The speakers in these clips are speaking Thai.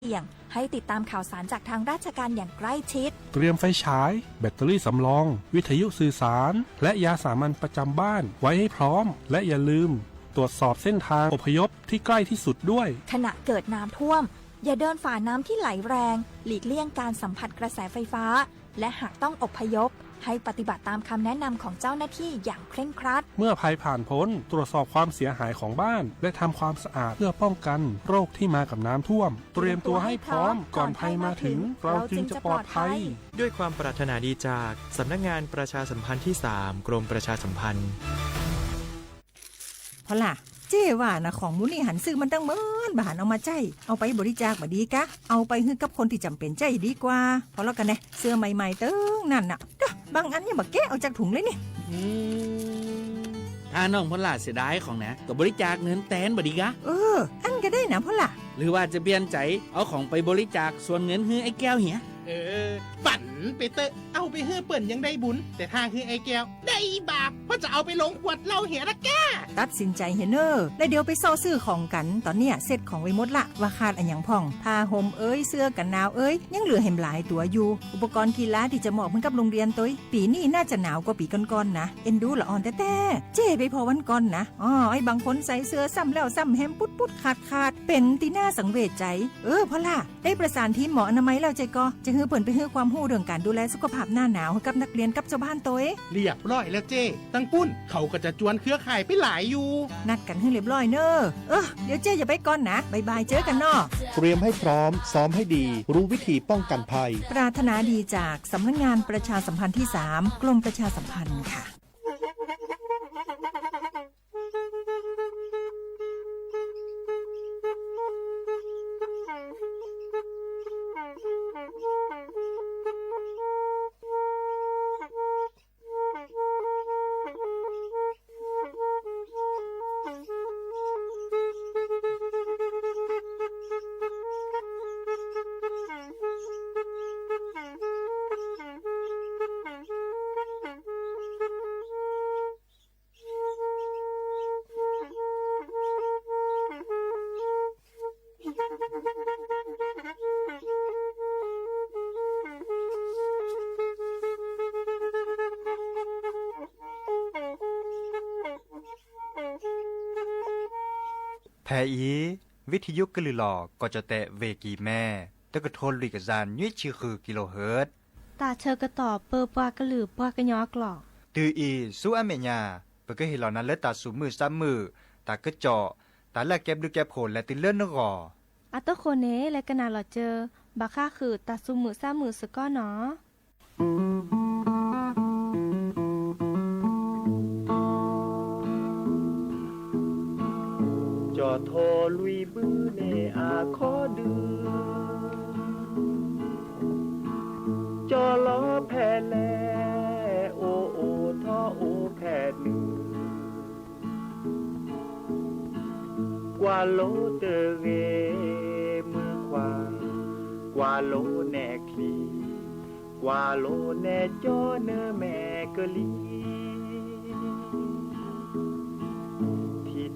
เสี่ยงให้ติดตามข่าวสารจากทางราชการอย่างใกล้ชิดเตรียมไฟฉายแบตเตอรี่สำรองวิทยุสื่อสารและยาสามัญประจำบ้านไว้ให้พร้อมและอย่าลืมตรวจสอบเส้นทางอพยพที่ใกล้ที่สุดด้วยขณะเกิดน้ำท่วมอย่าเดินฝ่าน้ำที่ไหลแรงหลีกเลี่ยงการสัมผัสกระแสไฟฟ้าและหากต้องอพยพให้ปฏิบัติตามคำแนะนำของเจ้าหน้าที่อย่างเคร่งครัดเมื่อภัยผ่านพ้นตรวจสอบความเสียหายของบ้านและทำความสะอาดเพื่อป้องกันโรคที่มากับน้ำท่วมเตรียมตัวให้พร้อมก่อนภัยมาถึงเราจึงจะปลอดภัยด้วยความปรารถนาดีจากสำนักงานประชาสัมพันธ์ที่3กรมประชาสัมพันธ์พอล่ะเจ้ว่านะของมูนี่หันซื้อมันตั้งเมินบาหันเอามาใจเอาไปบริจาคบ่ดีกะเอาไปให้กับคนที่จำเป็นใจดีกว่าพอแล้วกันนะเสื้อใหม่ๆเติ้งนั่นน่ะบางอันยังมาแกะออกจากถุงเลยนี่ถ้าน้องพอล่ะเสียดายของนะก็บริจาคเงินแตนบ่ดีกะอันก็ได้นะพอล่ะหรือว่าจะเปลี่ยนใจเอาของไปบริจาคส่วนเงินให้ไอ้แก้วเหียฝันไปเตอะเอาไปให้เปิ่นยังได้บุญแต่ถ้าคือไอ้แก้วได้บาปเพราะจะเอาไปลงขวดเหล้าเหียละแกตัดสินใจเฮเนอร์แล้วเดี๋ยวไปซ่อซื้อของกันตอนเนี้ยเซ็ตของไว้หมดละว่าขาดอันยังพ่องผ้าห่มเสื้อกันหนาวยังเหลือเห็มหลายตัวอยู่อุปกรณ์กีฬาที่จะเหมาะเหมือนกับโรงเรียนตัวปีนี้น่าจะหนาวกว่าปีก่อนๆนะเอ็นดูละอ่อนแต่เจ้ไปพอวันก่อนนะไอ้บางคนใส่เสื้อซ้ำแล้วซ้ำแฮมปุ๊ดขาดเป็นตีหน้าสังเวชใจพอล่ะได้ประสานทีมหมออนามัยแล้วใจก็จะฮือเปิ่นไปฮือความรู้เรื่องการดูแลสุขภาพหน้าหนาวให้กับนักเรียนกับชาวบ้านตัวเรียบร้อยแล้วเจ้ตั้งปุ้นเขาก็จะจวนเครือข่ายไปหลายอยู่นัดกันให้เรียบร้อยเนอะเดี๋ยวเจ้อย่าไปก่อนนะบายบายเจอกันเนาะเตรียมให้พร้อมซ้อมให้ดีรู้วิธีป้องกันภัยปรารถนาดีจากสำนักงานประชาสัมพันธ์ที่3กรมประชาสัมพันธ์ค่ะแพอีวิทยุกลือหลอกก็จะแตะเวกีแม่ตะกะทนลิกจานยุ้ยชื่อคือกิโลเฮิรตซ์ตาเชอกระตอบเปอปากระหลือปากระยอกหลอกตืออีสู้อเมญาเปก็เห็นเหล่านั้นและตาสูมือซ้ำมือตากระเจาะตาละแก็บดูแก็บโผลและติเลื่อนนกออัตโคเนและกนาหลอเจอบาค่าคือตาสูมือซ้ำมือสก้อเนาะจอโทลุยบือเนอาขอดือจอล้อแผ่แลโอท่อโอแผ่ดือกว่าโลเตเวมือควางกว่าโลแนคลีกว่าโลแนจอเนแม่กะลี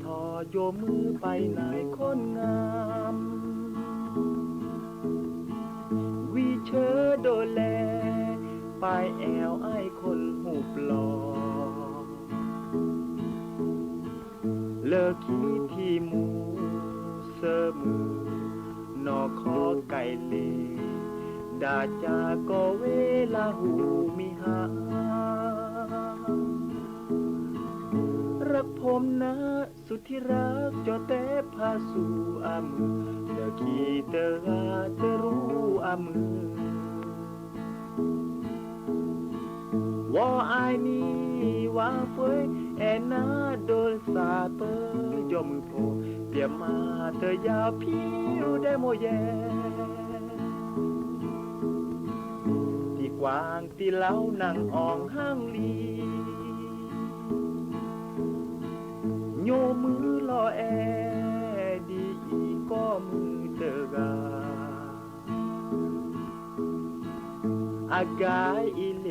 ทอโยมือไปนายคนงามวิเชอโดแลปลายแอวไอ้คนหูปลอเลิกขี้ที่มูเสมือนอคอไก่เลดาจาก็เวลาหูมิหารักผมนะสุดที่รักจอแต่พาสู่อามือเธอขี้เธอเธอรู้อามือว่าอายนี่ว่าเฟยแอนนาโดนสาเปยอมือโผเตรียมมาเธอยาผิวได้โมแยที่กวางที่เล้านั่งอ่องห้างลีโยมือลอแอดีอีก็มือเตกาอากายอิเล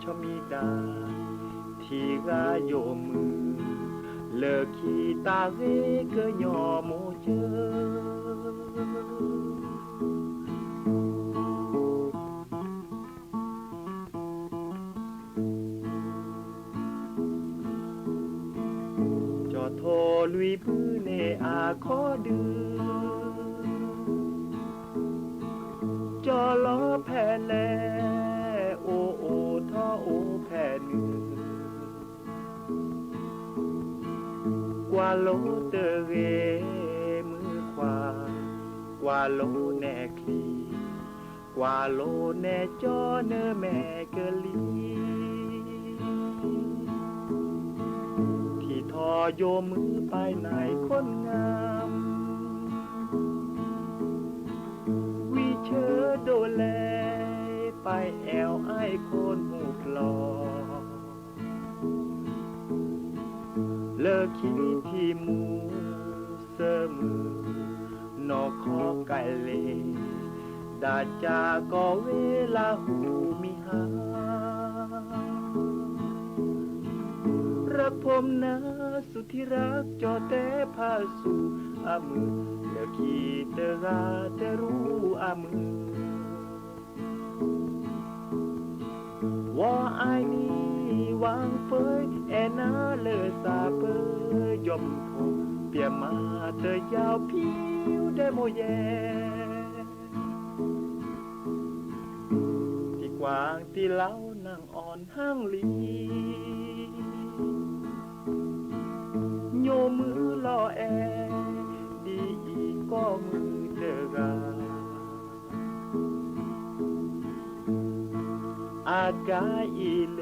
ชมิดาทีกาโยมือเลอขีตาเวกยอโมเจอ ขอดื้อจอล้อแผ่แลโอโอท่อโอแผ่เนื้อกว่าโลเตเรมือขวากว่าโลแน่คลีกว่าโลแน่จอเนอแม่เกลีที่ทอโยมือไปไหนคนงามวิเชอโดแลไปแอวไอ้คนหูปลอเลิกคิดที่หมูเสมอนอขอไก่เลดาจาก็เวลาหูมีหารักผมนะสุดที่รักจอแต่พาสู่อามือเลิกคิดเตราเตรู้อามือว่าไอ้นี่วางเฟยแอนาเลอซาเปยอมโคเปียมาเธอยาวผิวได้โมแยที่กวางที่เล้านางอ่อนห้างลีโยมือล่อแอดีอีก็มือเดกาอากาอีเล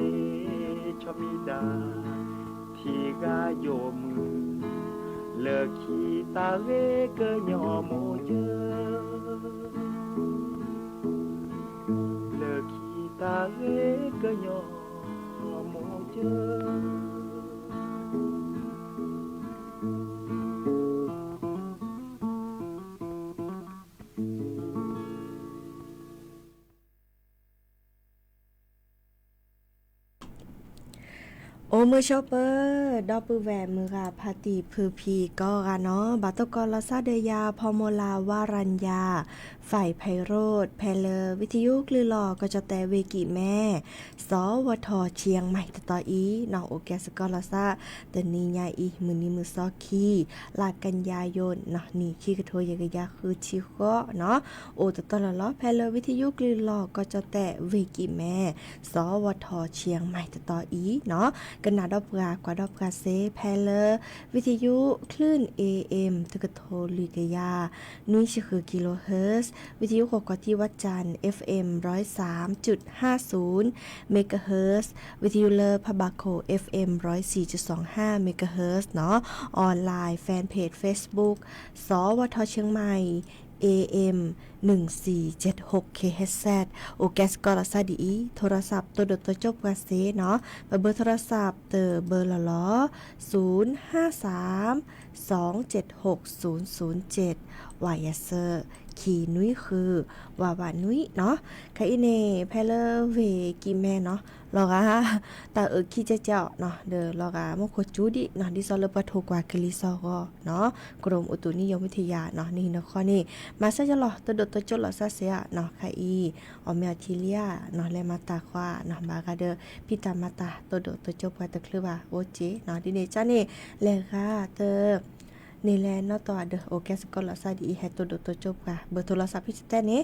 ชมิดาที่กาโยมือเลิกขีตาเวเกยอโมเจอเลิกขีตาเวเกยอโมเจอโอมือชอปเปอร์ดอปือแหวมือกาพาติพือพีก็กะเนาะบาตกรลาซาเดยาพอโมลาวารัญญาฝ่ายไพโรธแพเลอวิทยุกลือหลอก็จะแต่เวกิแม่สวทเชียงใหม่ต่ออีนอโอแกสกอลาซาเดนียาอีมือนี้มือซอคีลากันยายนเนาะนี่ขี้กระโทยกะยาคือชิโกเนาะโอตลอดแพเลอวิทยุกลือหลอก็จะแต่เวกิแม่สวทเชียงใหม่ต่ออีเนาะกันนาดอบกากว่าดอบกาเซแพเลอวิทยุคลื่น AM ตะกะโทลิกยานุ้ยคือกิโลเฮิรตซ์วิทยุกว่าที่วัดจันทร์ FM 103.50 เมกะเฮิรตซ์วิทยุเลอพะบาโค FM 104.25 เมกะเฮิรตซ์เนาะออนไลน์แฟนเพจ Facebook สวทเชียงใหม่ AM 1476 kHz โอแกสกอลาซาดีโทรศัพท์ตัวตัวจบกาเซเนาะเบอร์โทรศัพท์เตอเบอร์ล้อ053 276 007วายเซอร์ขีนุ้ยคือวาวานุ้ยเนาะค่ะอีเนแพเลเวกิแม่เนาะลอกะตาขี้เจ้าเนาะเด้อลอกะมโคจูดิเนาะดิซอลปะโทกว่ากลิซอก็เนาะกรมอุตุนิยมวิทยาเนาะนี่นครนี่มาซะจะหรอตัวดตัวจดหรอซะเสียเนาะค่ะอีออมยาทิเลียเนาะแลมาตาควาเนาะบากะเด้อพี่ตามาตาตัวดตัวจบว่าตะคลือว่าโอเจเนาะดิเนจ้านี่แลค่ะเตอนี่แลเนาะตัวเด้อโอเคสกอลาซาดีให้ตัวตัวจบค่ะเบอร์โทรศัพท์พี่แต้นี้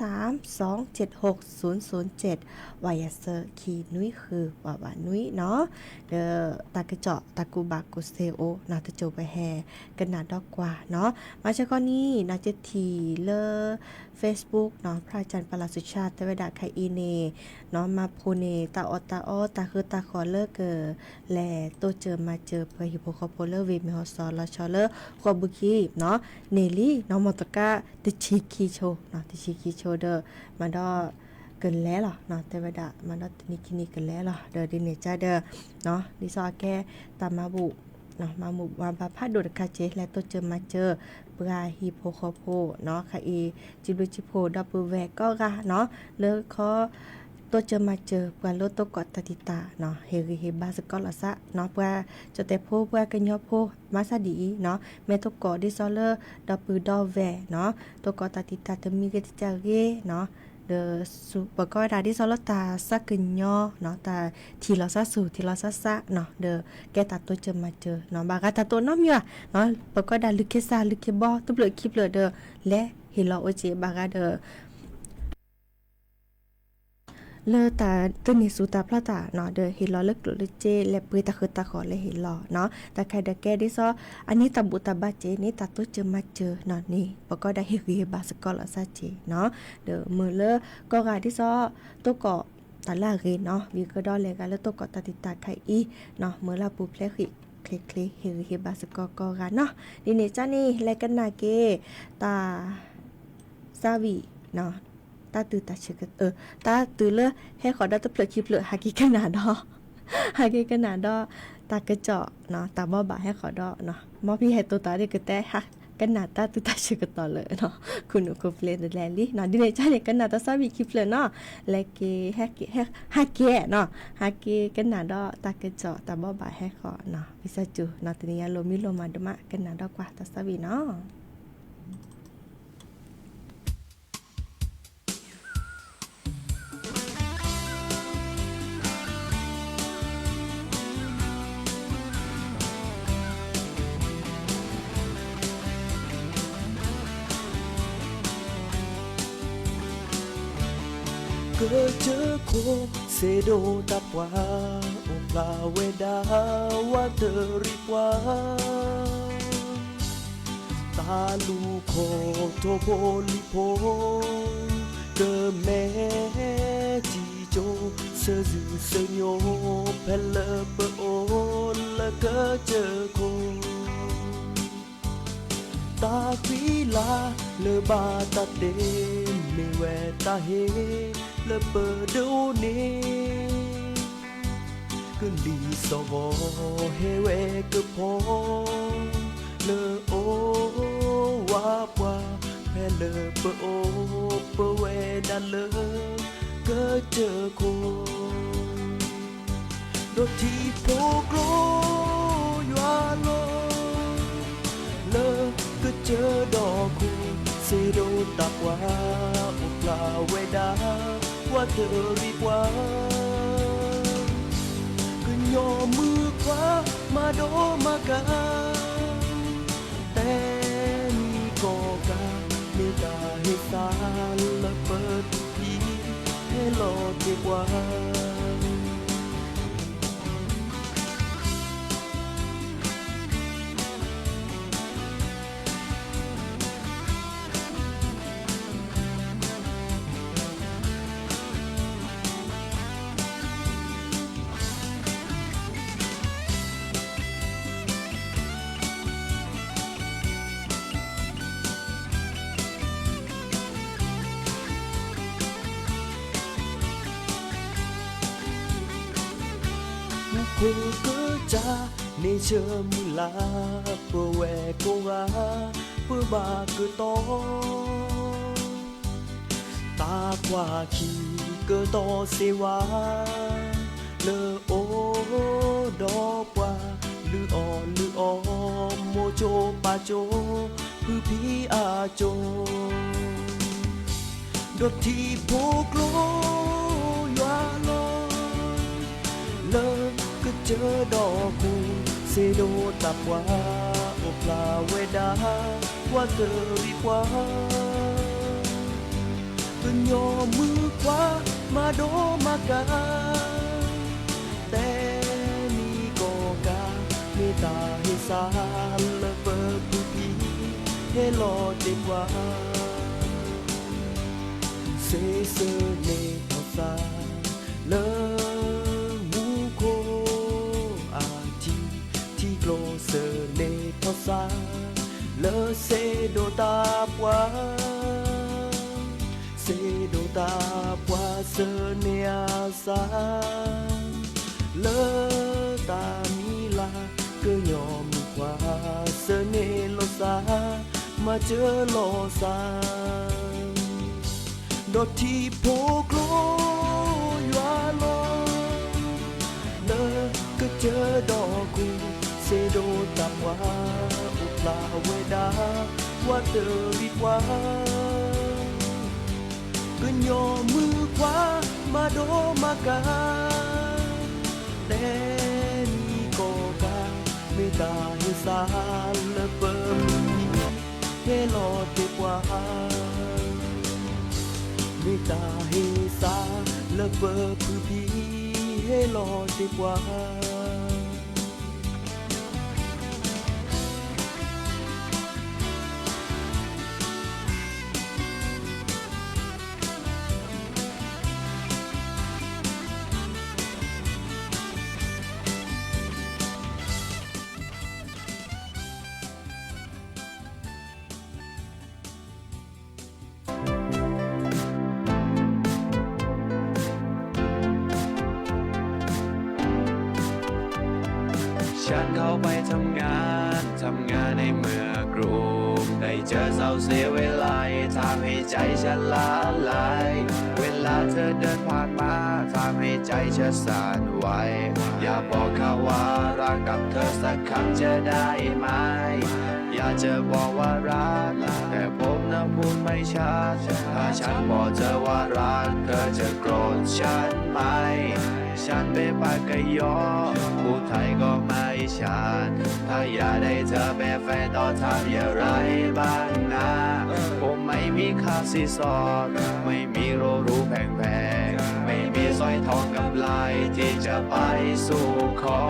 053 276 007วายเซอร์คีนุ้ยคือวานุ้ยเนาะเด้อตากระเจาะตากูบากุเซโอนาตะโจไปแฮกันนาดอกกว่าเนาะมาชะกอนี้นาจะทีเลอ Facebook เนาะพระอาจารย์ปราสุชาติตะเวดาไคอีเนเนาะมาโพเนตาออตาออตาคือตาขอเลิกเกอแลโตเจอมาเจอเพื่อฮิโปคอโพเลอร์เวมิฮอซอลชอเลอร์ขอบุคีเนาะเนลี่เนาะมอตกะติชิคิโชเนาะติชิคิโชเดอมาดอเกินแล้วหรอเนาะแต่ว่าดะมาดอตินิกินิกันแล้วหรอเดอดิเนจ้าเดอเนาะดิซอแกตามาบุเนาะมาหมู่วาบาพาโดดคาเจและโตเจอมาเจอปลาฮิโปคอโพเนาะค่ะอีจิบุจิโพดับเบิลแวก็กะเนาะเลิกขอตัวเจอมาเจอปลาโลโตกอตติตาเนาะเฮริเฮบาสกอลาซะเนาะปลาจะแต่โพปลากันยอโพมาซาดีเนาะเมตกอดิซอเลอร์ดับเบิลดอแวเนาะตัวกอตติตาจะมีกติจาเรเนาะ เดอสุปก็ดาที่ซอลตาสักกึนย่อเนาะแต่ทีเราซะสู่ทีเราซะซะเนาะเดอแกตัดตัวเจอมาเจอเนาะบากาตัดตัวน้อมอยู่เนาะปก็ดาลึกเคซาลึกเคบอตุบเลยคลิปเลยเดอและเฮลโอเจบากาเดอเลอตาตัวนี้สูตาพระตาเนาะเดอเฮลอเลิกหลุเจและปือตะคือตะขอเลยเฮลอเนาะแต่ใครเดอแกดิซออันนี้ตะบุตะบาเจนี่ตาตัวเจอมาเจอเนาะนี่ปก็ได้เฮบาสกอลซาเจเนาะเดอมือเลอก็กาที่ซอตัวเกาะตาลาเรเนาะวีก็ดอเลยกันแล้วตัวเกาะตาติตาไคอีเนาะมือลาปูเพลคิคลิคลิเฮบาสกอกอกันเนาะนี่นี่จ้านี่และกันนาเกตาซาวีเนาะตาตื่นตาเชกตาตื่นเลยให้ขอได้ตะเปลือกคลิปเลยหากิกันหนาดอหากิกันหนาดอตากระเจาะเนาะตาบ่บ่าให้ขอดอเนาะมอพี่ให้ตัวตาได้กระแตฮะกันหนาตาตื่นตาเชกต่อเลยเนาะคุณหนูก็เพลนแลนลี่เนาะดิเนจ้าเนี่ยกันหนาตาซาบีคลิปเลยเนาะและเกฮาเกเนาะฮาเกกันหนาดอตากระเจาะตาบ่บ่าให้ขอเนาะพิซาจูเนาะตนี้โลมิโลมาดมะกันหนาดอกว่าตาซาบีเนาะก็เจอโคเซโดตับว่าโอปลาเวดาว่าเธอริกว่าตาลูโคโทโพลิโพเกแม่จีโจเสจือเสโยเพลเปโอละก็เจอโคตาฟีลาเลบาตาเดเมเวตาเฮเลเปโดเนก็ลีสวเฮเวก็พอเลโอวาปวาเพเลเปโอเปเวดาเลก็เจอโคโดทีโปโกรยาโลเลก็เจอดอกคูเซโดตักว่าอุปลาเวดาว่าเธอรีกว่าก็ย่อมือขวามาโดมากาแต่มีก็กาเมตาให้สารและเปิดทีให้รอเจ็บว่าโคก็จะในเชื่อมุลาเพื่อแวกโกงาเพื่อบาก็ต่อตากว่าขี้ก็ต่อเสวาเลอโอดอกว่าลืออ่อโมโจปาโจพือพี่อาโจดดที่โพโกรยาโลเลอก็เจอดอกคูเซโดตับว่าโอปลาเวดาว่าเธอรีกว่าก็ย่อมือขวามาโดมากาแต่มีก็กาเมตาให้สารและเปิดผู้พี่ให้รอเจ็บว่าเซเซเนทอสาเลอเซเลทอสาเลเซโดตาปวาเซโดตาปวาเซเนียสาเลตามิลาก็ยอมขวาเซเนโลสามาเจอโลสาโดที่โพโกรยาโลเลก็เจอดอกคูเซโดตับว่าอุปลาเวดาว่าเธอรีกว่าก็ นโยมือขวามาโดมากันแต่นี่ก็กาไม่ตาเฮสารและเปิมเฮลอดดีกว่าไม่ตาเฮสารและเปิมพื้นพีเฮลอดดีกว่าฉันเข้าไปทำงานในเมืองกรุงได้เจอเศร้าเสียเวลาทำให้ใจฉันละลายเวลาเธอเดินผ่านมาทำให้ใจฉันสั่นไหวอย่าบอกเขาว่ารักกับเธอสักคำจะได้ไหมอยากจะบอกว่ารักแต่ผมน่ะพูดไม่ชัดถ้าฉันบอกเธอว่ารักเธอจะโกรธฉันไหมฉันเป็นปากกยอพูดไทยก็ไม่ชัดถ้าอยากได้เธอเป็นแฟนต้องทำอย่างไรบ้างนะผมไม่มีค่าสินสอดไม่มีโรรูแพงๆไม่มีสร้อยทองกำไลที่จะไปสู่ขอ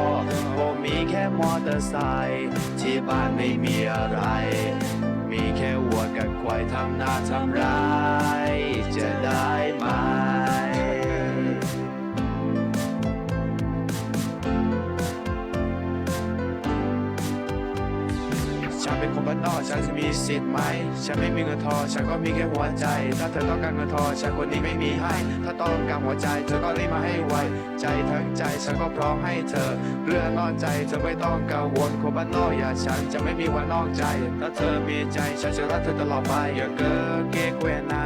ผมมีแค่มอเตอร์ไซค์ที่บ้านไม่มีอะไรมีแค่วัวกับควายทำนาทำไรจะได้ไหมฉันเป็นคนบ้านนอกฉันจะมีสิทธิ์ไหมฉันไม่มีเงินทองฉันก็มีแค่หัวใจถ้าเธอต้องการเงินทองฉันคนนี้ไม่มีให้ถ้าต้องการหัวใจเธอก็รีบมาให้ไวใจทั้งใจฉันก็พร้อมให้เธอเรื่องนอกใจเธอไม่ต้องกังวลคนบ้านนอกอย่างฉันจะไม่มีวันนอกใจถ้าเธอมีใจฉันจะรักเธอตลอดไปอย่าเกินเกเกวนา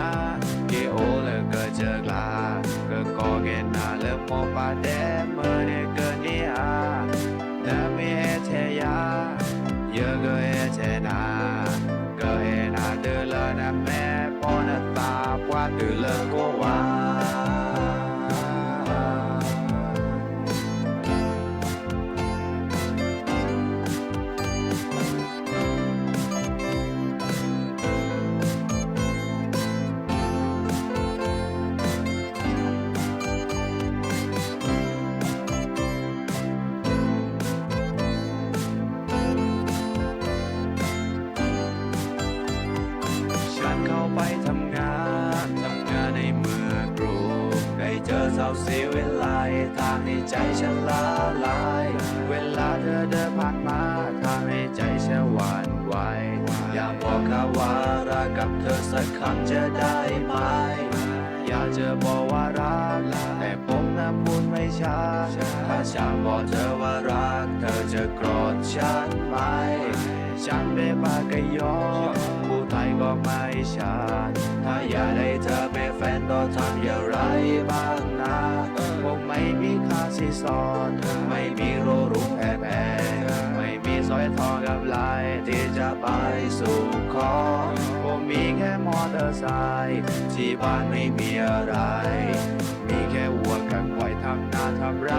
เกโอเลยเกิดเจอกลาเกิดกอเกนาเริ่มโมปาเดมเมื่อเนี่ยเกิดนี่อาเดิมมีเอเทยาเยอะเกินเทนาเกินนาเดือดนะแม่ปอนตาปวาดือเลก็ว่าไปทำงานในเมืองกรุงได้เจอเศร้าเสียเวลาทางในใจฉันละลายเวลาเธอเดินผ่านมาทางในใจฉันหวั่นไหวอยากบอกเขาว่ารักกับเธอสักคำจะได้ไหมอยากจะบอกว่ารักแต่ผมน่ะพูดไม่ชัดถ้าฉันบอกเธอว่ารักเธอจะโกรธฉันไหมฉันเป็นปากกยอพูดไทยก็ไม่ชัดถ้าอยากได้เธอเป็นแฟนต้องทำอย่างไรบ้างนะผมไม่มีค่าสินสอดไม่มีโรรูแพงๆไม่มีสร้อยทองกับลายที่จะไปสู่ขอผมมีแค่มอเตอร์ไซค์ที่บ้านไม่มีอะไรมีแค่วัวกับควายทำนาทำไร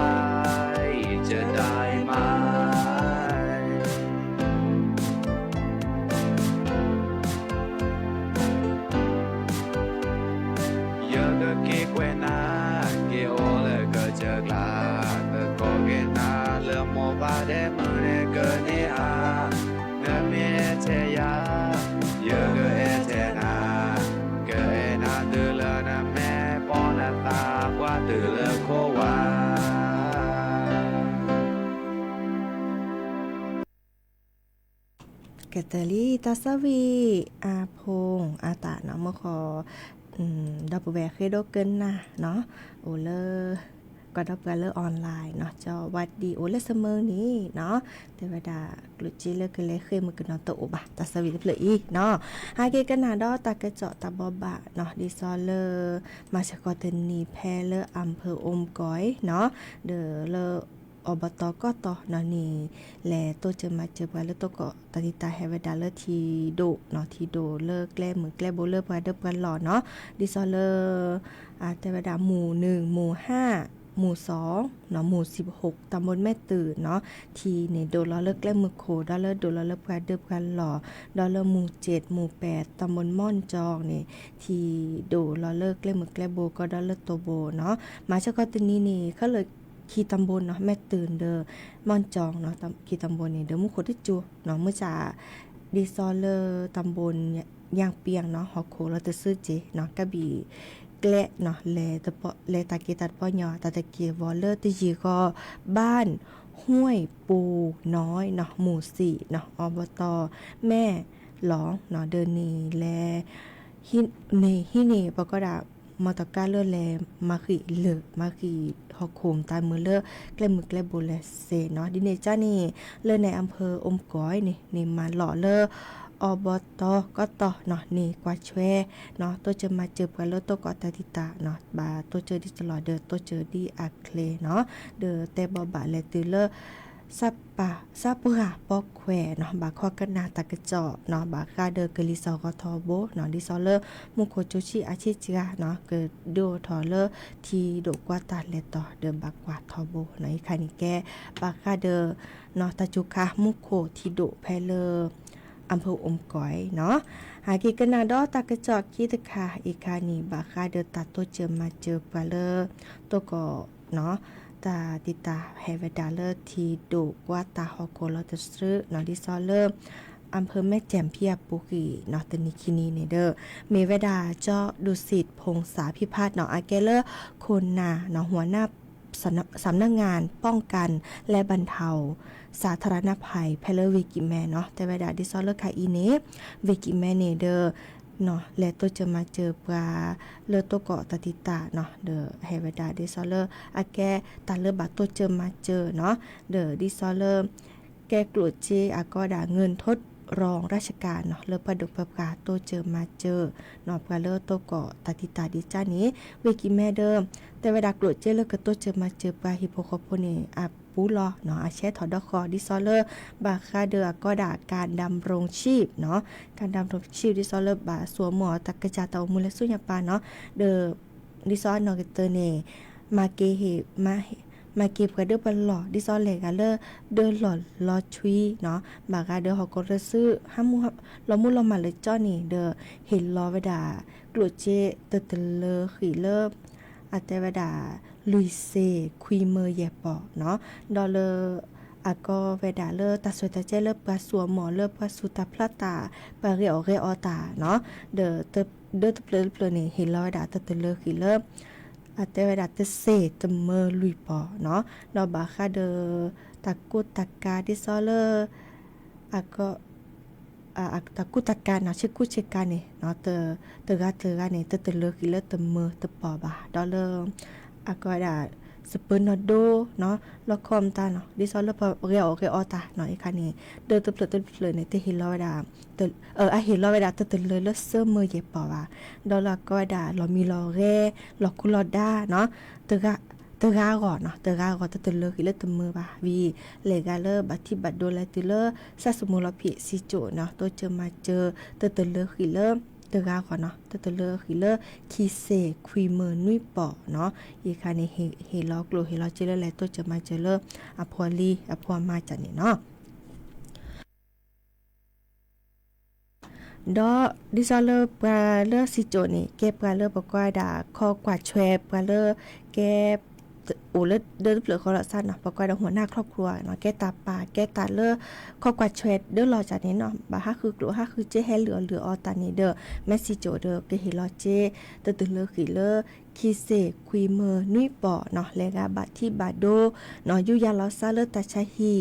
จะได้ไหมเกเกวนาเกโอเลยเกิดเจอกลาเกิดโกเกนาเริ่มโมบาเดมือเนเกิดนี่อาเนื้อมีเอเทยาเยอะเกิดเอเทนาเกิดเอนาตือเลนะแม่ปอนาตากว่าตือเลโควาเกตลี่ตาสวีอาพงอาตาเนาะมคอดับแวร์เคยโดเกินนะเนาะโอเลอร์ก็ดับแวร์เลอร์ออนไลน์เนาะจอวัดดีโอเลเสมอนี้เนาะแต่ว่าดากลุจิเลอร์คือเลยเคยมือกันเนาะตะโอบะตาสวีเลยอีกเนาะหาเกกันนาดอตากระเจาะตาบอบะเนาะดิซอเลอร์มาชกอเตนีแพเลอร์อำเภออมก้อยเนาะเดอเลอ อบตก็ต่อเนาะนี่แลตัวจะมาเจอไปแล้วตัวก็ตติตาเฮเวดาเลทีโดเนาะทีโดเลิกแกล้มือแกล้โบเลอร์ไปเดิบกันหล่อเนาะดิซอเลอร์เทวดาหมู่1หมู่5หมู่2เนาะหมู่16ตำบลแม่ตื่นเนาะทีเนี่ยโดลเลิกแกล้มือโคดอลเลอร์โดลเลิกไปเดิบกันหล่อดอลเลอร์หมู่7หมู่8ตำบลม่อนจองนี่ทีโดลเลิกแกล้มือแกล้โบก็ดอลเลอร์โตโบเนาะมาเฉพาะตัวนี้นี่เขาเลยขีตำบลเนาะแม่ตื่นเด้อม่อนจองเนาะขีตำบลนี่เด้อมุโคที่จูเนาะเมื่อจะดิซอเลอร์ตำบลย่างเปียงเนาะฮอกโคเราจะซื้อเจเนาะกะบีแกละเนาะแลตะปอแลตาเกตัดปอยอตาตะเกวอลเลอร์ติจีก็บ้านห้วยปูน้อยเนาะหมู่4เนาะอบตแม่หลองเนาะเดินนี่แลฮิเนปก็ดามอตกาเลอแลมาขีเลอมาขีฮอกโคมตายมือเลอแกล้มือแกล้โบเลเซเนาะดิเนจ้านี่เลอในอำเภออมก้อยนี่มาหล่อเลออบตก็ต่อเนาะนี่กว่าช่วยเนาะตัวจะมาเจอกันแล้วตัวก็ตาติตาเนาะบาตัวเจอดิตลอดเดอตัวเจอดีอักเคลเนาะเดอแต่บ่บาแลตือเลอซับปะซับหาปอกแขวเนาะบาข้อกันนาตะกะเจาะเนาะบาคาเดอกะลิซอกอทอโบเนาะดิซอเลอมุโคโจชิอาชิจิกะเนาะเกิดโดทอเลอทีโดกว่าตาเลต่อเดอบากว่าทอโบเนาะอีคานิแกบาคาเดอเนาะตะจุคามุโคทีโดแพเลออำเภออมก๋อยเนาะหากิกนาดอตากระจอกคีตะคาอีคานีบาคาเดอตัดตัวเจอมาเจอปลาเลอตัวก็เนาะตาติตาเฮเวดาเลอทีโดกว่าตาฮอกโกลอตซื้อเนาะดิซอเลออำเภอแม่แจ่มเพียปุกีเนาะตะนิคินีเนเดอเมเวดาเจาะดุสิตพงษาพิพาทเนาะอาเกเลอร์คนนาเนาะหัวหน้าสำนักงานป้องกันและบรรเทาสาธารณภัยเพลวิกิแมเนาะแต่เวลาดิซอเลอร์คาอีเนวิกิแมเนเดอเนาะและตัวจะมาเจอปลาเลอตัวเกาะตติตาเนาะเดอเฮเวดาดิซอเลอร์อาแกตาเลอบาตัวเจอมาเจอเนาะเดอดิซอเลอร์แกกลัวเจอาก็ด่าเงินทดรองราชการเนาะเลอประดุกประกาศตัวเจอมาเจอเนาะปลาเลอตัวเกาะตติตาดิจ้านี้วิกิแมเดิมแต่เวลากลัวเจเลอก็ตัวเจอมาเจอปลาฮิปโปโคโพเนอาปูลอเนาะอาเชถอดคอดิซอเลอร์บาคาเดอก็ด่าการดำรงชีพเนาะการดำรงชีพดิซอเลอร์บาสวมหมอตะกะจาตามูลสุญญาปาเนาะเดอดิซอนอเกเตเนมาเกเฮมาเก็บกันเด้อบันหลอดิซอเลกันเลอเดินหลอดลอทวีเนาะบากาเดอฮอกก็ซื้อห้ามูลอมุลอมาเลยจ้อนี่เดอเห็นลอเวดากลัวเจเตเลอขีเลออาเตเวดาลุยเซคุยเมย์แยปอเนาะดอเลออาก็เวดาเลอตาสวยตาเจเลอปลาสัวหมอเลอปลาสุตาพลาตาปลาเรอตาเนาะเดอเดอเปลนี่เห็นลอเวดาเตเลอขีเลออาเตเวดาเตเซตเมอลุยปอเนาะดอบาคาเดอตะกุตะกาดิซอเลออาก็ตะกุตะกาเนาะชื่อกุเชกานี่เนาะเตกานี่เตเลอขีเลอเตเมอเตปอบาดอเลออาก็ดาสเปนโดเนาะละคอมตาเนาะดิซอเลอเรอตาเนาะอีคันนี้เดอเตเปลเนี่ยเตฮิลอเวดาเตอาเฮลอเวดาเตเลอเซอเมอเยปอว่าดอลาก็ดาลอมีลอเรลอคุลอดาเนาะเตกาก่อนเนาะเตกาก่อนเตเลอกิเลเตเมอบาวีเลกาเลอบัติบัดโดลาติเลอซาสมุลพิซิโจเนาะตัวเจอมาเจอเตเลอกิเลอเตกาก่อนเนาะเตเลอกิเลอคีเซคุยเมอนุยปอเนาะอีคันนี้เฮลอกโลเฮลอเจเลแลตัวเจอมาเจเลออพอลีอพอมาจันนี่เนาะดอดิซอเลอปลาเลอซิโจนี่เก็บปลาเลอปกว่าดาคอกว่าแชปลาเลอแกโอเลเดินเปลือกคอร์ซันเนาะปกว่าดาหัวหน้าครอบครัวเนาะแกตาปลาแกตาเลอคอกว่าแชเด้อรอจากนี้เนาะบาฮาคือกลัวฮาคือเจแฮเหลืออตานี่เด้อแมสซิโจเด้อเกเฮลอเจตื่นเลอขีเลอคีเซคุยเมอนุยปอเนาะเลกาบาที่บาโดเนาะยุยาลอซาเลอตาชาฮี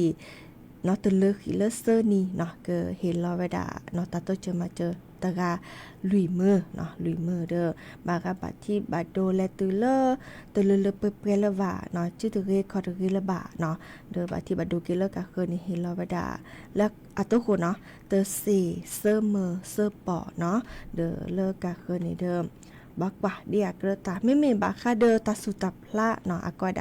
เนาะตะเลอขีเลอเซอร์นี่เนาะเกเฮลอเวดาเนาะตาโตเจอมาเจอตะกาลุยมือเนาะลุยมือเด้อบากาบาที่บาโดและตเลเปเปเลวาเนาะชื่อตะเกคอตะเกเลบาเนาะเด้อบาที่บาโดเกเลกะเคนี่เฮลอเวดาแล้วอะโตโคเนาะเตอซีเซอร์เมอร์เซอร์ปอเนาะเด้อเลกะเคนี่เด้อ บักว่าเดียเกระตาไม่เมบาคาเดอตาสุตาพละเนาะอากอย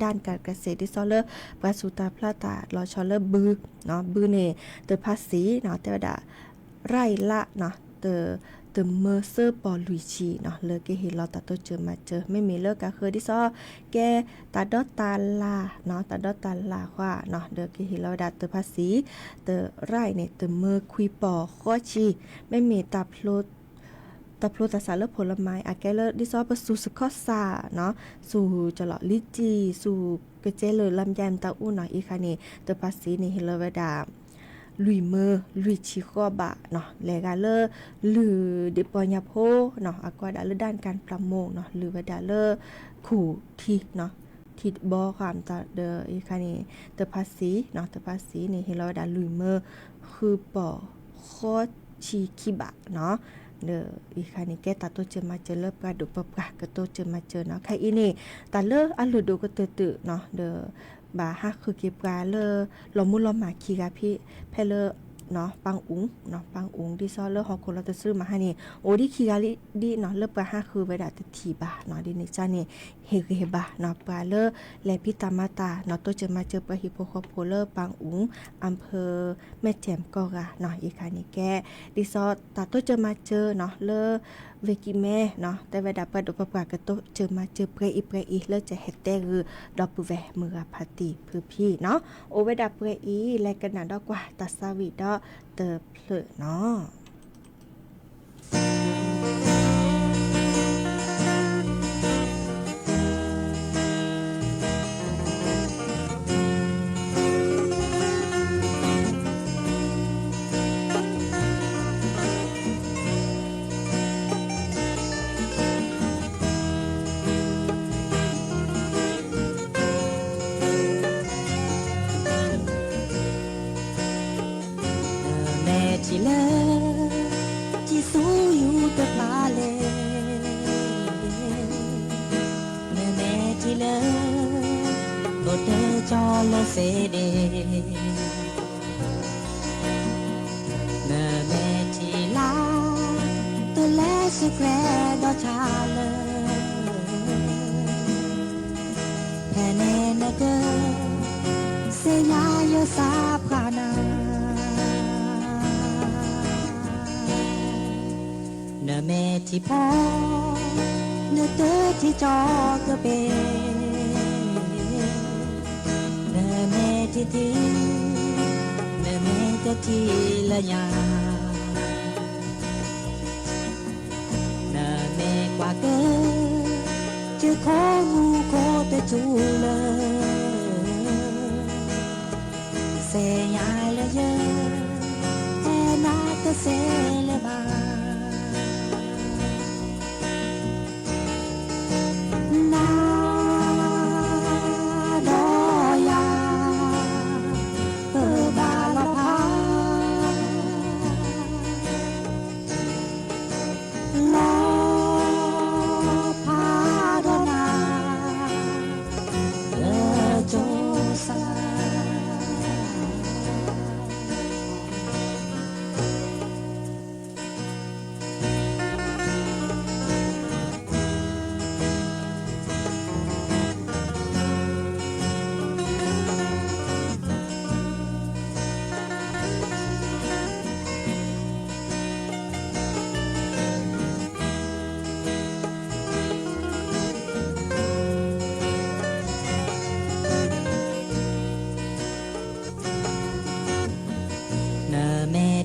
ด้านการเกษตรที่ซอเลอร์ปาสุตาพละตาลอชอเลอร์บือเนาะบือเนเตอภาษีเนาะแต่ว่าดาไร่ละเนาะเตอเมอร์เซอร์ปอลุยชีเนาะเลยก็เห็นเราตัดตัวเจอมาเจอไม่มีเลิกก็คือที่ซอแกตาดอตาลาเนาะตาดอตาลาว่าเนาะเด้อก็เห็นเราดัดเตอภาษีเตอไร่เนี่ยเตอเมอร์คุยปอข้อชีไม่มีตาพลุตาสารเลือผลไม้อาแกเลดิซอปสู่สกอซาเนาะสู่จลอลิจีสู่กระเจเลยลำยามตาอู้หน่อยอีกค่ะนี่เตอภาษีนี่เฮลเวดาลุยเมอร์ลุยชิคอบะเนาะแลกาเลอหรือดิปอยาโพเนาะอากวาดาเลด้านการประมงเนาะหรือวดาเลขู่ที่เนาะทิดบอความตาเดออีกค่ะนี่เตอภาษีเนาะเตอภาษีนี่เฮลเวดาลุยเมอร์คือปอคอชิคิบะเนาะเดออีค่ะนี่แกตาโตเจอมาเจอเลิกปลาดุปปะกะโตเจอมาเจอเนาะใครอีนี่ตาเลออันหลุดดูก็ตื่นเนาะเดอบาฮักคือเก็บกาเลอลมุลหมาคีกาพี่เพเลอเนาะปังอุ๋งเนาะปังอุ๋งที่ซอเลอฮอคนเราจะซื้อมาให้นี่โอ้ดิคีกาลิดิเนาะเลอปลาฮักคือเวลาจะทีบาเนาะดินี่จ้านี่เฮบาเนาะปลาเลอและพิตามาตาเนาะโตเจอมาเจอปลาฮิปโปคอโพเลอปังอุ๋งอำเภอแม่แจ่มกอกะเนาะอีค่ะนี่แกดิซอตาโตเจอมาเจอเนาะเลอเวกิแม่เนาะแต่เวลาปลาดุปปากะโตเจอมาเจอเปรอีเลอจะเฮ็ดแต่คือดอกปุแวมือพาติพือพี่เนาะโอเวดาเปรอีและกันน่ะดอกกว่าตาสวีดอเตอเพลเนาะchỉ lơ chỉ số yêu tập ba lệ mẹ chỉ lơ một đứa cho lơ phê đề mẹ chỉ la tôi lẽ sẽ quẹ đó cha lơ mẹ nè nè cơ sẽ nhà yêu xa pra na nợ mẹ thì po nợ tớ thì cho cơ bề nợ mẹ thì nợ mẹ tớ thì là nhà nợ mẹ qua cơ chứ khó ngu có tớ chú lơ xe nhà là dơ e na tớ xe là bà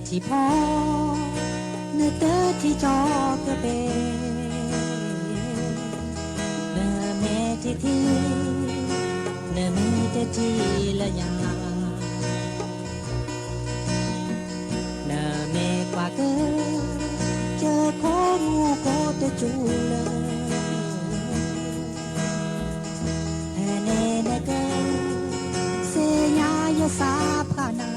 ที่พ่อเนื้อเตอที่จอกระเบเนื้อแม่ที่เนื้อแม่ที่ละยาเนื้อแม่กว่าเกินเจอของงูก็จะจูเลยแน่แน่เกินเสียยายาสาพานา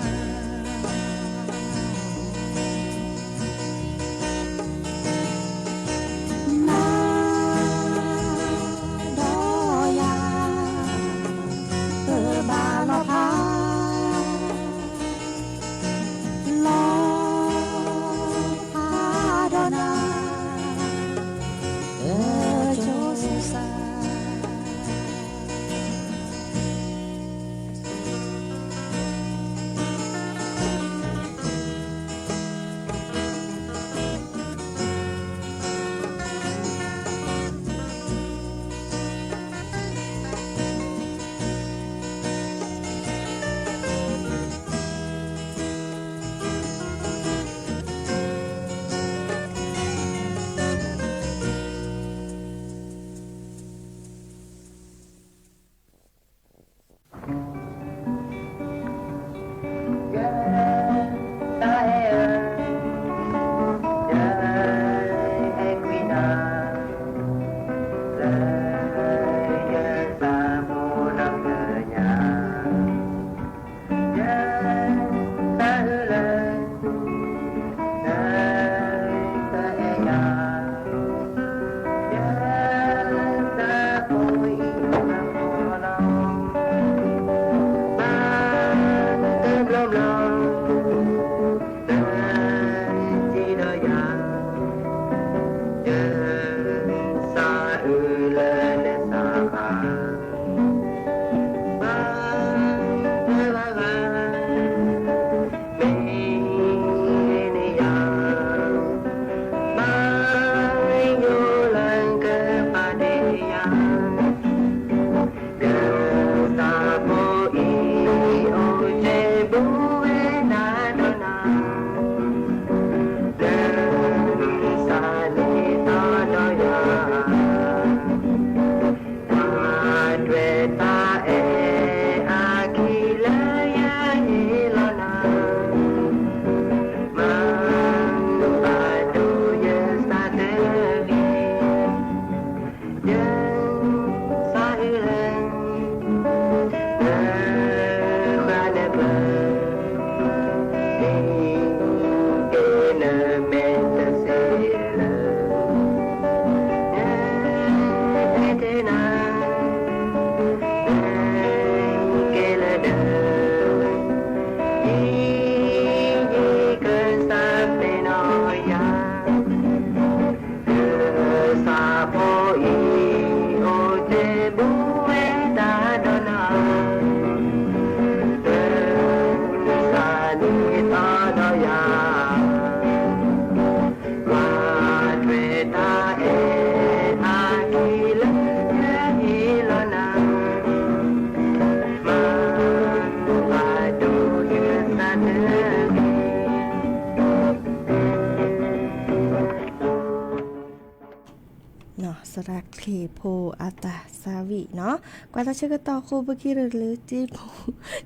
เนาะสรักเพโพอาตาสาวิเนาะกว่าจะเชื่อต่อโคบกิหรือจิโพ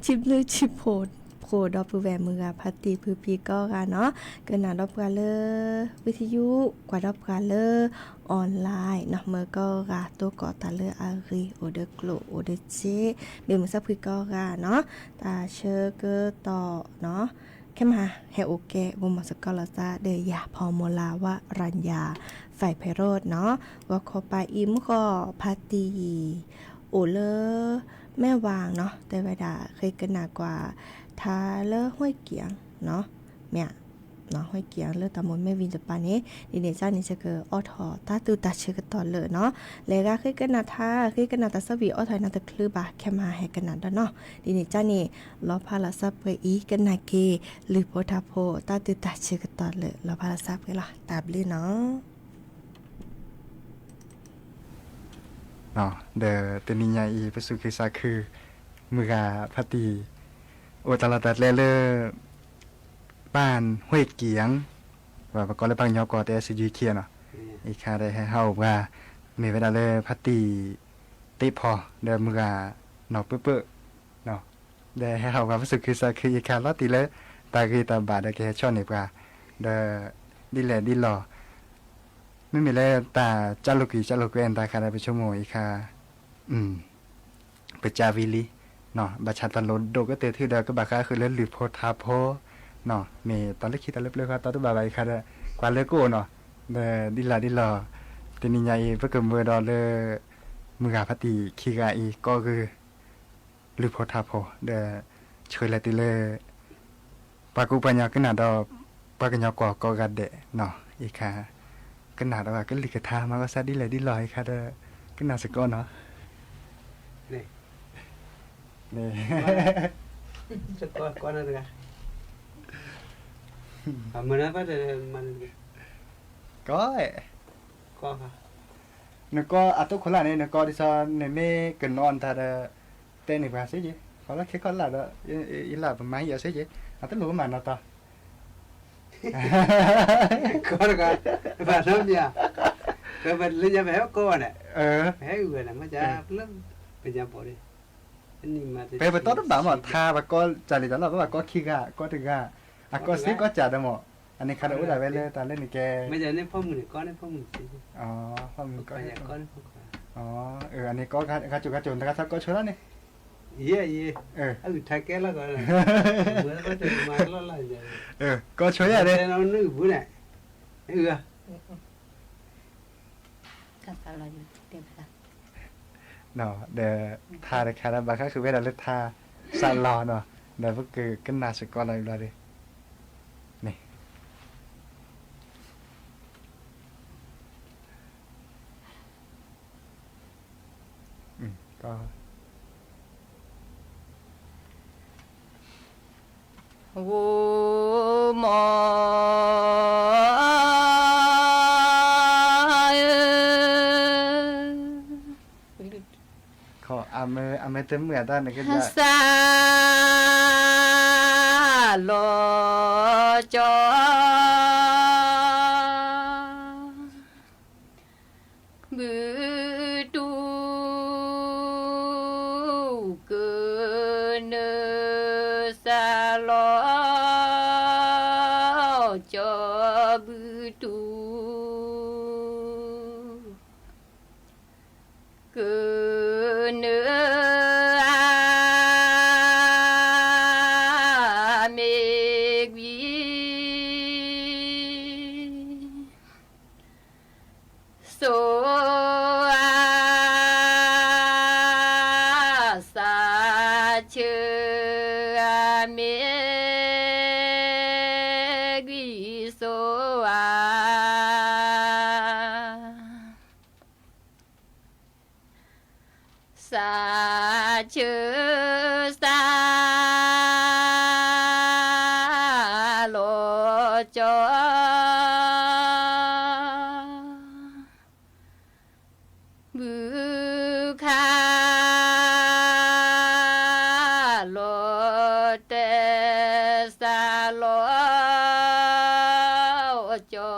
จิบหรือจิโพโคดอปแวมือพัตติพือปีก็กันเนาะเกินหนาดอกกาเลวิทยุกว่าดอกกาเลออนไลน์เนาะเมื่อก็กาตัวก่อตาเลอารีโอเดโกลโอเดเจเบมือซับพือก็กาเนาะตาเชื่อเกต่อเนาะแค่มาแฮโอเกะวงมาสกอลาซาเดยาพอโมลาวะรัญญาฝ่ายไพโรดเนาะว่าขอไปอิมก็พาตีโอเลแม่วางเนาะแต่เวลาเคยกันหนากว่าทาเลห้วยเกียงเนาะเมียเนาะห้วยเกียงเลตามนแม่วินจะปานี้ดิเนจ้านี่จะเกิดออทอตาตูตาเชื่อกันต่อเลยเนาะแล้วก็เคยกันหนาทาเคยกันหนาตาสวีออทอยนาตะคลือบาแค่มาให้กันหนาดเนาะดิเนจ้านี่รอพาลาซับเปอีกันนาเกหรือโพธาโพตาตูตาเชื่อกันต่อเลยรอพาลาซับกันละตาบเลยเนาะเนาะเดตนิยาอีประสุคือซาคือมือกาพัตตีโอตลาดัดเลบ้านห้วยเกียงว่าประกอบเลยบางยอก่อแต่สิยูเคียเนาะอีคาได้ให้เฮาว่ามีเวลาเลยพัตตีติพอเดมือกาเนาะเปื้อเนาะได้ให้เฮาว่าประสุคือซาคืออีคาลอติเลยตาคือตาบาดได้แค่ช่อนนี่ว่าเดดิแลดิลอไม่มีแล้วตาจัลุกเอนตาคาได้ไปชั่วโมงอีกค่ะไปจาวิลีเนาะบัชาตันโลโดก็เตทื่อเดก็บักค่ะคือเล่นหรือโพธาโพเนาะมีตอนเล็กคิดตอนเล็กค่ะตอนตุบาไปค่ะได้กว่าเลโก้เนาะเดดิลาตินิยายเพื่อเกิดมือดอเลมือกาพัติคิกาอีก็คือหรือโพธาโพเดช่วยละติเลปากุปัญญากันนาดอปากัญญากก็กัดเดเนาะอีกค่ะกันหนาดว่าก็ลิกทามาก็ซะดิเลยดิลอยค่ะเด้อกันหนาสกอเนาะนี่สกอก่อนนะเด้อมันนะว่ามันก็ค่ะนึกก็อะตุคนละนี่นึกก็ดิซอนในเมกันนอนทาเดเตนี่ว่าซิจิเขาละแค่ก็ละอีหลาประมาณอย่าซิจิอะตุรู้มาเนาะตาก็บ้านเราเนี่ยก็เป็นเรื่องแบบก็เนี่ยให้เงินมันจะเริ่มเป็นยังพอดีอันนี้มาไปต้นแบบว่าทาว่าก็จาริตแล้วว่าก็คิกะก็ถึงอ่ะก็ซิก็จัดหมดอันนี้คาราอุดาเวเลยตาเล่นนี่แกไม่ใช่ในพ่อมือก็ในพ่อมือสิอ๋อพ่อมือก็อ๋ออันนี้ก็กระจุกแต่ก็ช่วยแล้วนี่เย่ถ้าแกแล้วก็เมื่อก็จะมาแล้วล่ะก็ช่วยอะไรแต่เรานึกบุญเนี่ยกับเราอยู่เต็มละเนาะเดทาคาราบาก็คือเวลาเลือดทาซาลอเนาะเดก็คือกันนาสกออะไรเลยนี่ก็โอ้หมอขออเมเต็มเหมือนด้านนี้ก็จะซาโลจอบือดูเกเนซาโลจอบือดูเกเนเมกีโซสาเชเมกีโซสาเชสาโลจอบือคาโลเตสาโลจอ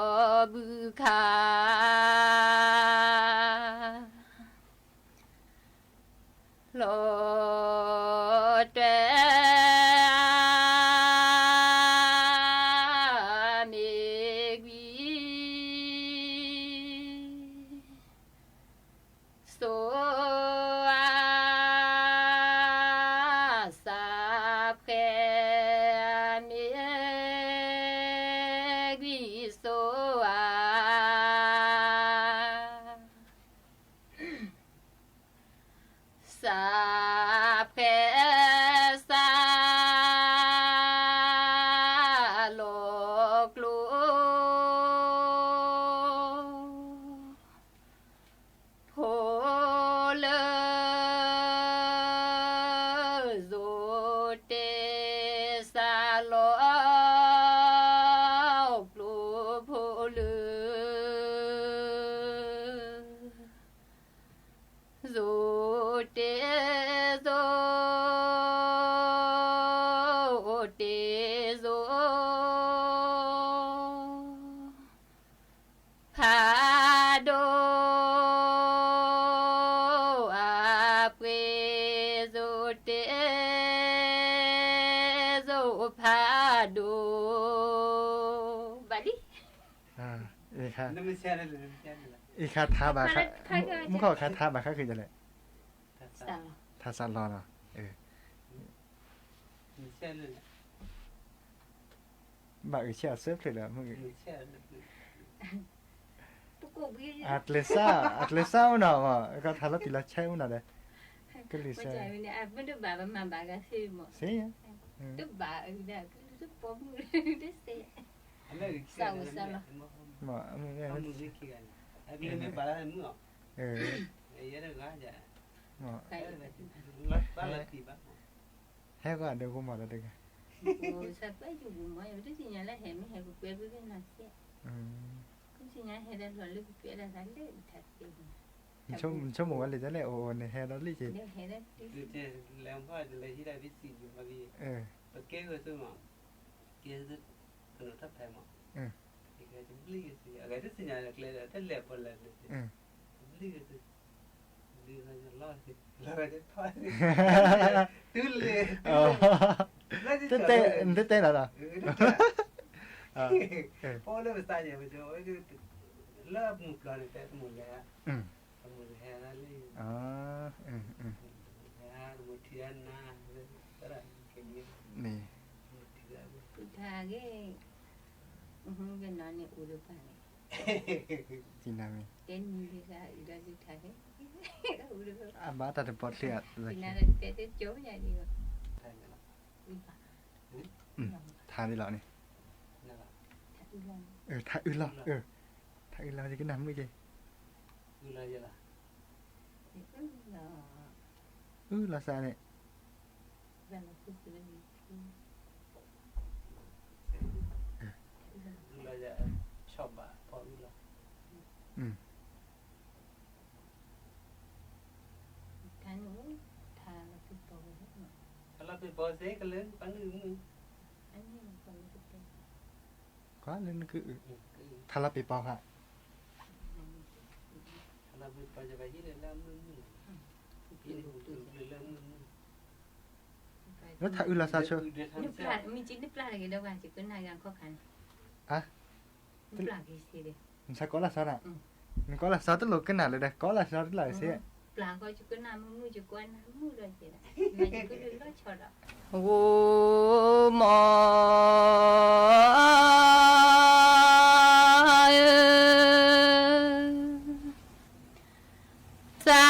บือคา าเพสาโลกลูโพเลโซเตสาโลกลูโพเลโซเตโซเตโซพาโดอาเปโซเตโซพาโดบาลี อีค่ะ นั่นไม่ใช่เลยไม่ใช่เลย อีคาทาบาค่ะมึงขอคาทาบาค่ะคือจะไรทาซาลอเนาะไม่ใช่เลย บาเชียเซิร์ฟเลยเหรอมึง ไม่ใช่เลย อัตเลซ่าเนาะก็ทาลติลาเช่เนาะเด้ก็ลิ ไม่ ซ่า ใช่เนี่ยไม่ได้บามาบากาซิโม เสีย ตุ๊บบาเนี่ยตุ๊บปมดิเซสาวสาว มามึงเนี่ย มึงไม่คิดกันไอ้พี่ไม่ปาแล้วมึงอ่ะไอ้ยันก็จะมาบ้านเลยกี่บ้านให้ก็เดี๋ยวกูมาแล้วเด็ก โอ้สักไปอยู่บุ้มไว้ไม่ได้สิญาณแล้วเห็นไม่เห็นกูเปลี่ยนไปเป็นนักเสียกูสิญาณเห็นแล้วหล่อเลยกูเปลี่ยนแล้วนั่นเลยทัดเองช่วงวันเลยจะเลยโอ้เนี่ยเฮดอลลี่จี เดี๋ยวเห็นแล้ว แล้วก็จะเลยที่ได้วิสิตอยู่มาพี่เก๋ก็ซื้อมาเก๋ซื้อขนมทับไทยมาเก๋จะบลีก็ซื้ออะไรที่สิญาณเลยแต่เล็บพอเลยบลีก็ซื้อดีนะจะรอดสิรอดจะทอดสิตื้นเลยเต้แล้วเหรอพอเริ่มสไตล์เนี่ยมันจะโอ้ยเริ่มมุกแล้วเนี่ยแต่สมุนเลยฮะสมุนแฮร์รี่แฮร์มุทียนนะอะไรกันนี่นี่พุทธาเกเป็นนอนเนี่ยอุดปาเนี่ยจีน่ามีเต้นดีกว่าอุดจุทาเกอุดอ่ะบ้าแต่ปอดเสียจีน่าเต้นโจ้ใหญ่ดีกว่าทานได้แล้วนี่ถ้าอื่นละถ้าอื่นละจะกินน้ำไม่กี่ละซาเนี่ยเราจะชอบอ่ะพอรู้ละท่านนู้ทานเราเป็นโปรถ้าเราเป็นโปรเซสกันเลยปังนึงอันนี้มันคนไม่เป็นก็เรื่องคือถ้าเราไปปอกฮะถ้าเราไปปอกจะไปที่เรื่องมึงยี่หูตื่นเรื่องมึงแล้วถ้าอื่นละซาเชื่อนึกปลามีจิตนึกปลาอะไรกันด้วยกันจิตเป็นนายการข้อขันนึกปลากี่สิเดียมันใช่ก็ละซาน่ะมันก็ละซาตลกกันหนาเลยเด้ก็ละซาตลายเสียปลาก็จะกินน้ำมือจะกวนน้ำมือเลยสิมันจะกินด้วยชอดอ่ะโอ้หมอซา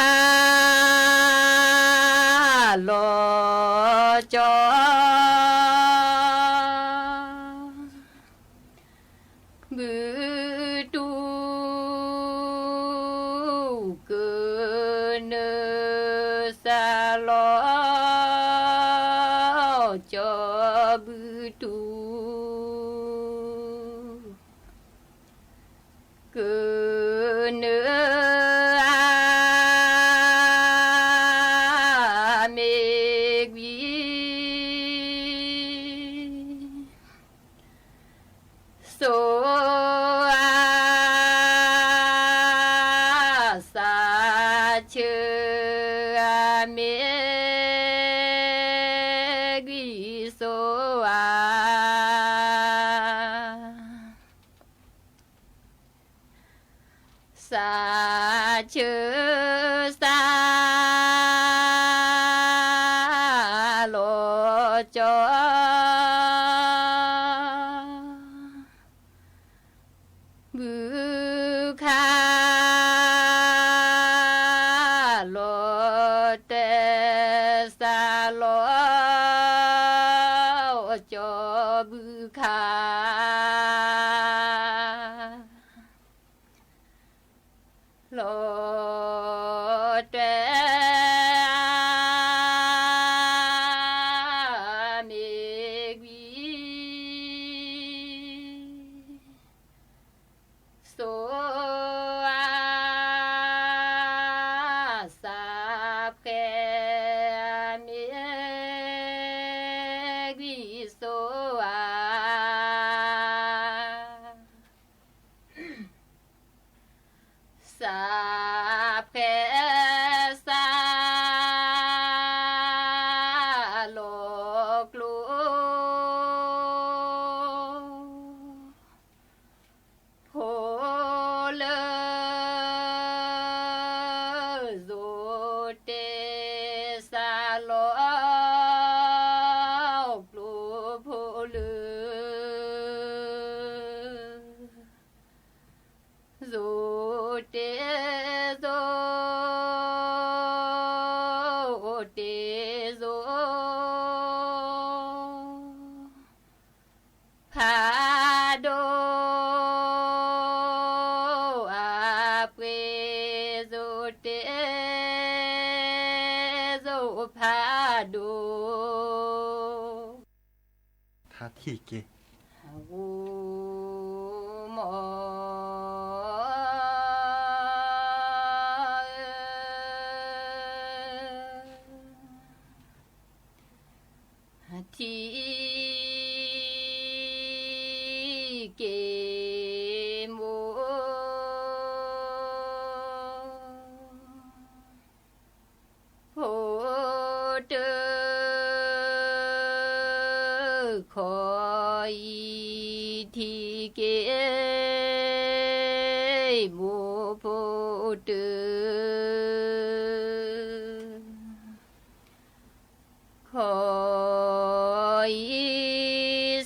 โลจอบือตูเกินซาโลจอบือตูเกินโซอาสาเชเมกิโซอาสาเชสาโลจอบือคาโลเต โลจอบือขาโลเตเมกวีโซสาเพเมกวีโซสาเพสาโลกลูโพเลโซเตสาโลกลูโพเลโซเตโซเตโซพาโดอาเปโซเตโซพาโด ท่าที่เก วูหมอที่เกโมโหเตคอยที่เกโมโพเตคอย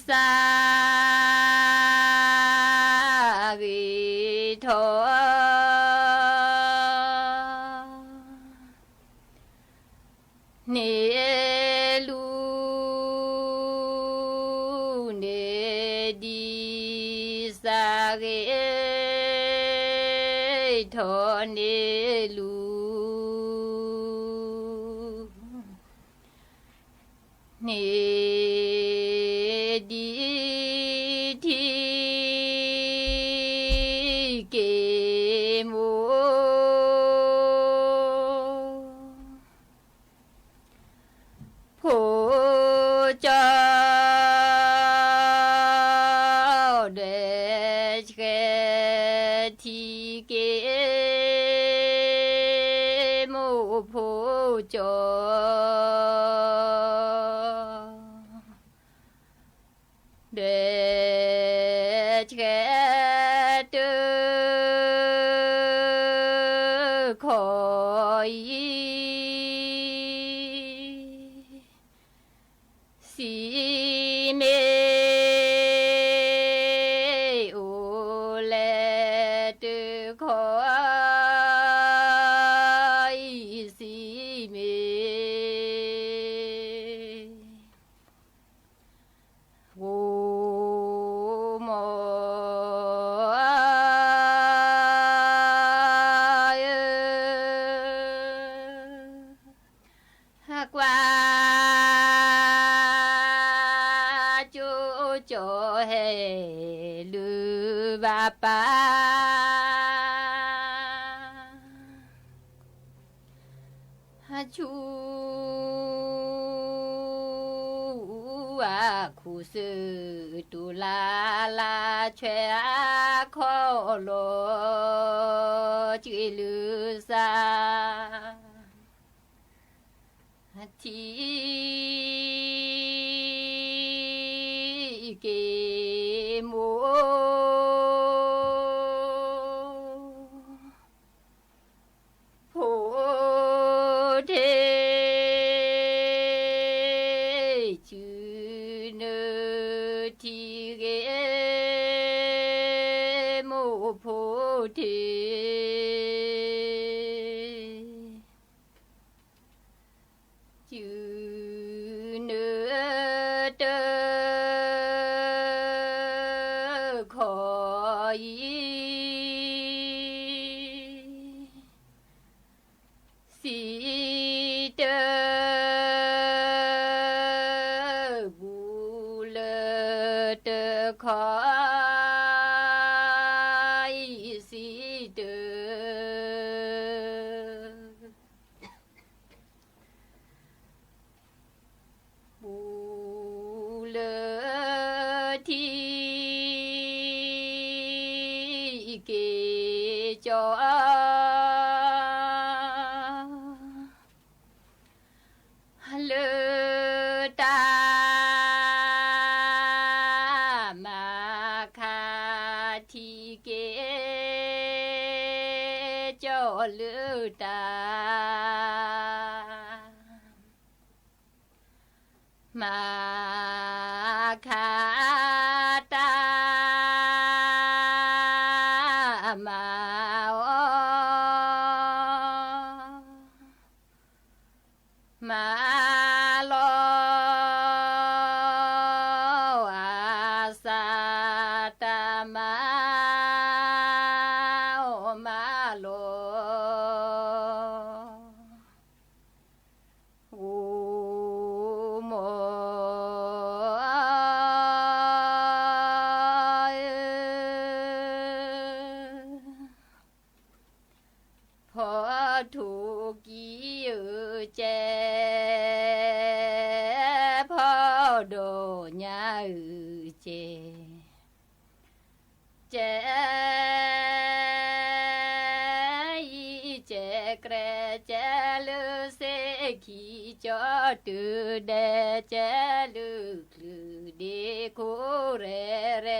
สาวิทอเนลูเนดีสาเกทอเนลูเนดีที่เกโมโพเจ้าเดชแค่ที่เกโมโพเจ้าเดชแค่เตอคอยสีเมโอเลตคอยสีเมโอหมอกว่าจูโจเฮลือบาปาชูคูสืตุลาลาเชคอโลจิลือซาที่เกโมโพเทจืเนที่เกโมโพเทจื cho lư ta mà khá ta mà mà lo sa ta mà lo thủ ký ở chè phò đồ nhà ở chè chè chè kre chè lư xe khi cho từ đè chè lư lư đi cô rè rè